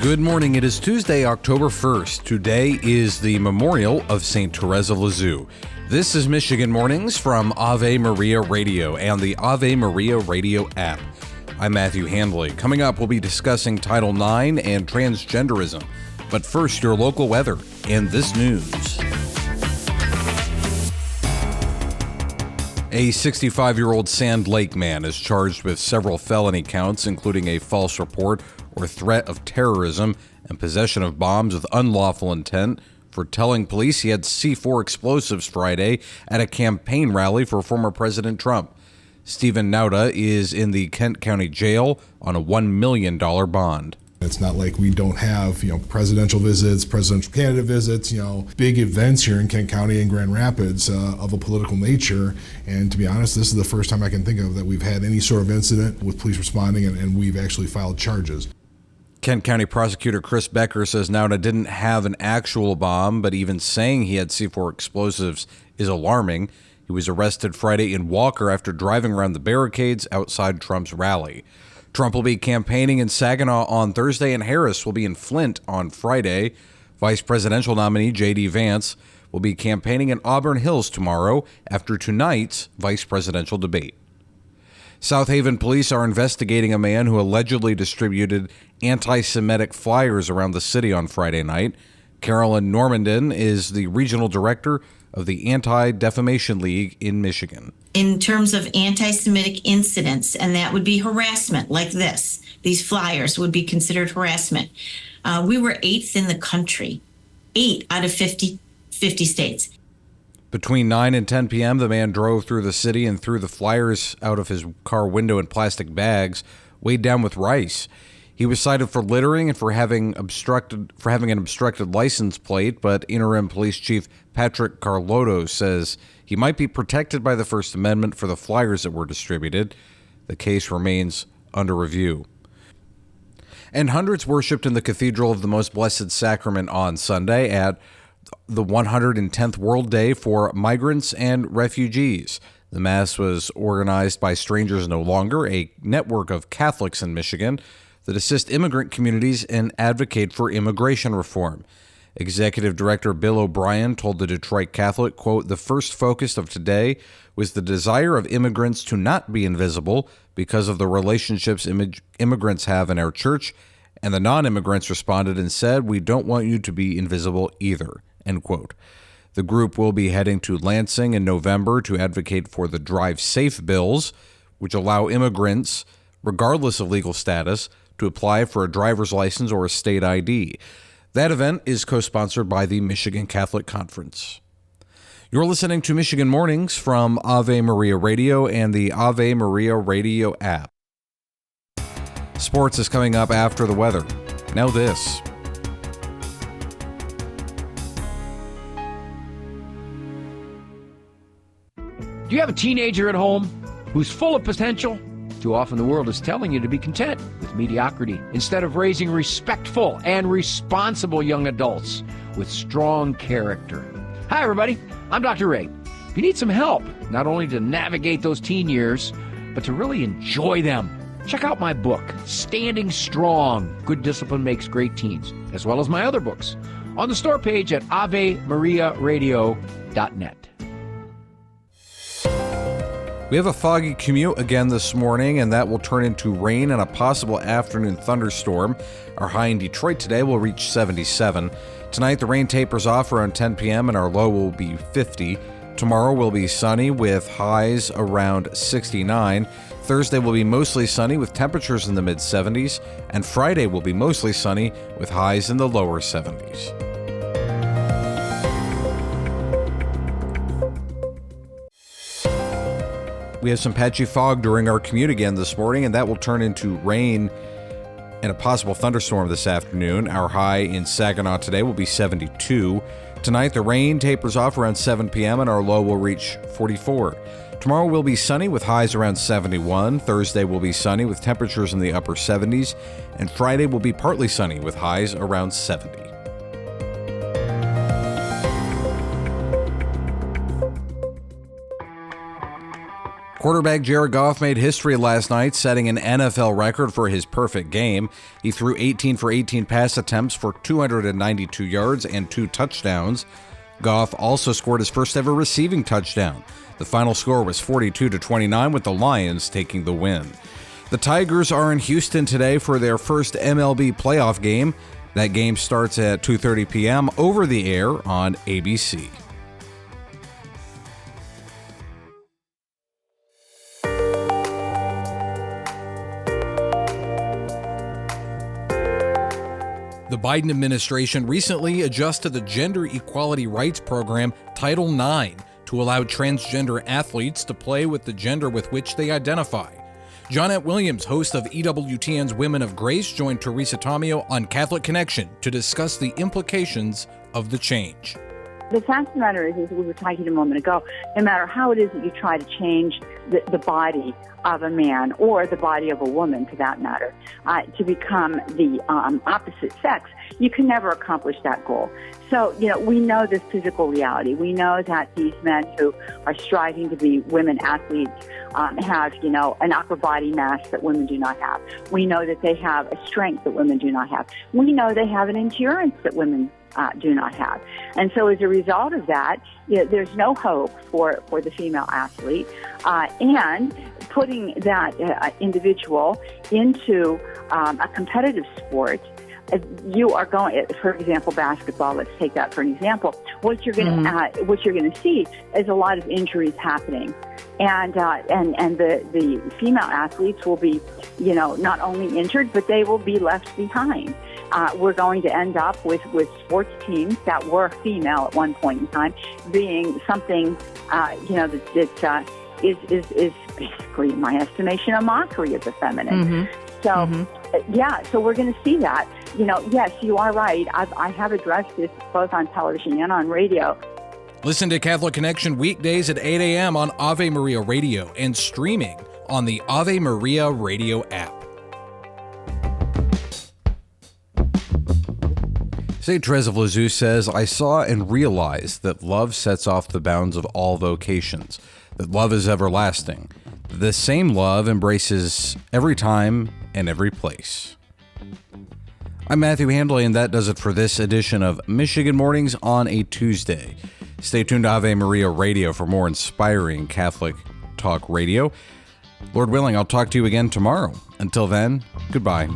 Good morning. It is Tuesday, October 1st. Today is the memorial of St. Thérèse of Lisieux. This is Michigan Mornings from Ave Maria Radio and the Ave Maria Radio app. I'm Matthew Handley. Coming up, we'll be discussing Title IX and transgenderism. But first, your local weather and this news. A 65-year-old Sand Lake man is charged with several felony counts, including a false report or threat of terrorism and possession of bombs with unlawful intent, for telling police he had C4 explosives Friday at a campaign rally for former President Trump. Stephen Nauta is in the Kent County Jail on a $1 million bond. It's not like we don't have, presidential visits, presidential candidate visits, big events here in Kent County and Grand Rapids of a political nature. And to be honest, this is the first time I can think of that we've had any sort of incident with police responding and we've actually filed charges. Kent County Prosecutor Chris Becker says Nauta didn't have an actual bomb, but even saying he had C4 explosives is alarming. He was arrested Friday in Walker after driving around the barricades outside Trump's rally. Trump will be campaigning in Saginaw on Thursday, and Harris will be in Flint on Friday. Vice presidential nominee J.D. Vance will be campaigning in Auburn Hills tomorrow after tonight's vice presidential debate. South Haven police are investigating a man who allegedly distributed anti-Semitic flyers around the city on Friday night. Carolyn Normandin is the regional director of the Anti-Defamation League in Michigan. In terms of anti-Semitic incidents, and that would be harassment like this, these flyers would be considered harassment. We were 8th in the country, 8 out of 50 states. Between 9 and 10 p.m., the man drove through the city and threw the flyers out of his car window in plastic bags weighed down with rice. He was cited for littering and for having an obstructed license plate, but interim police chief Patrick Carlotto says he might be protected by the First Amendment for the flyers that were distributed. The case remains under review. And hundreds worshiped in the Cathedral of the Most Blessed Sacrament on Sunday at the 110th World Day for Migrants and Refugees. The Mass was organized by Strangers No Longer, a network of Catholics in Michigan that assist immigrant communities and advocate for immigration reform. Executive Director Bill O'Brien told the Detroit Catholic, quote, "The first focus of today was the desire of immigrants to not be invisible because of the relationships immigrants have in our church, and the non-immigrants responded and said, we don't want you to be invisible either," end quote. The group will be heading to Lansing in November to advocate for the Drive Safe bills, which allow immigrants, regardless of legal status, to apply for a driver's license or a state ID. That event is co-sponsored by the Michigan Catholic Conference. You're listening to Michigan Mornings from Ave Maria Radio and the Ave Maria Radio app. Sports is coming up after the weather. Now this. Do you have a teenager at home who's full of potential? Too often the world is telling you to be content with mediocrity instead of raising respectful and responsible young adults with strong character. Hi, everybody. I'm Dr. Ray. If you need some help, not only to navigate those teen years, but to really enjoy them, check out my book, Standing Strong, Good Discipline Makes Great Teens, as well as my other books on the store page at AveMariaRadio.net. We have a foggy commute again this morning, and that will turn into rain and a possible afternoon thunderstorm. Our high in Detroit today will reach 77. Tonight, the rain tapers off around 10 p.m., and our low will be 50. Tomorrow will be sunny with highs around 69. Thursday will be mostly sunny with temperatures in the mid-70s, and Friday will be mostly sunny with highs in the lower 70s. We have some patchy fog during our commute again this morning, and that will turn into rain and a possible thunderstorm this afternoon. Our high in Saginaw today will be 72. Tonight, the rain tapers off around 7 p.m., and our low will reach 44. Tomorrow will be sunny with highs around 71. Thursday will be sunny with temperatures in the upper 70s, and Friday will be partly sunny with highs around 70. Quarterback Jared Goff made history last night, setting an NFL record for his perfect game. He threw 18 for 18 pass attempts for 292 yards and 2 touchdowns. Goff also scored his first ever receiving touchdown. The final score was 42-29, with the Lions taking the win. The Tigers are in Houston today for their first MLB playoff game. That game starts at 2:30 p.m. over the air on ABC. The Biden administration recently adjusted the Gender Equality Rights Program, Title IX, to allow transgender athletes to play with the gender with which they identify. Johnette Williams, host of EWTN's Women of Grace, joined Teresa Tomeo on Catholic Connection to discuss the implications of the change. The fact of the matter is, as we were talking a moment ago, no matter how it is that you try to change the body of a man or the body of a woman, for that matter, to become the opposite sex, you can never accomplish that goal. So, we know this physical reality. We know that these men who are striving to be women athletes have, an upper body mass that women do not have. We know that they have a strength that women do not have. We know they have an endurance that women do not have. And so as a result of that, there's no hope for the female athlete. And putting that individual into a competitive sport, you are going, for example, basketball. Let's take that for an example. What you're going to see is a lot of injuries happening, and the female athletes will be, not only injured, but they will be left behind. We're going to end up with sports teams that were female at one point in time being something, that is basically, in my estimation, a mockery of the feminine. So we're going to see that. Yes, you are right. I have addressed this both on television and on radio. Listen to Catholic Connection weekdays at 8 a.m. on Ave Maria Radio and streaming on the Ave Maria Radio app. St. Thérèse of Lisieux says, I saw and realized that love sets off the bounds of all vocations, that love is everlasting. The same love embraces every time and every place. I'm Matthew Handley, and that does it for this edition of Michigan Mornings on a Tuesday. Stay tuned to Ave Maria Radio for more inspiring Catholic talk radio. Lord willing, I'll talk to you again tomorrow. Until then, goodbye.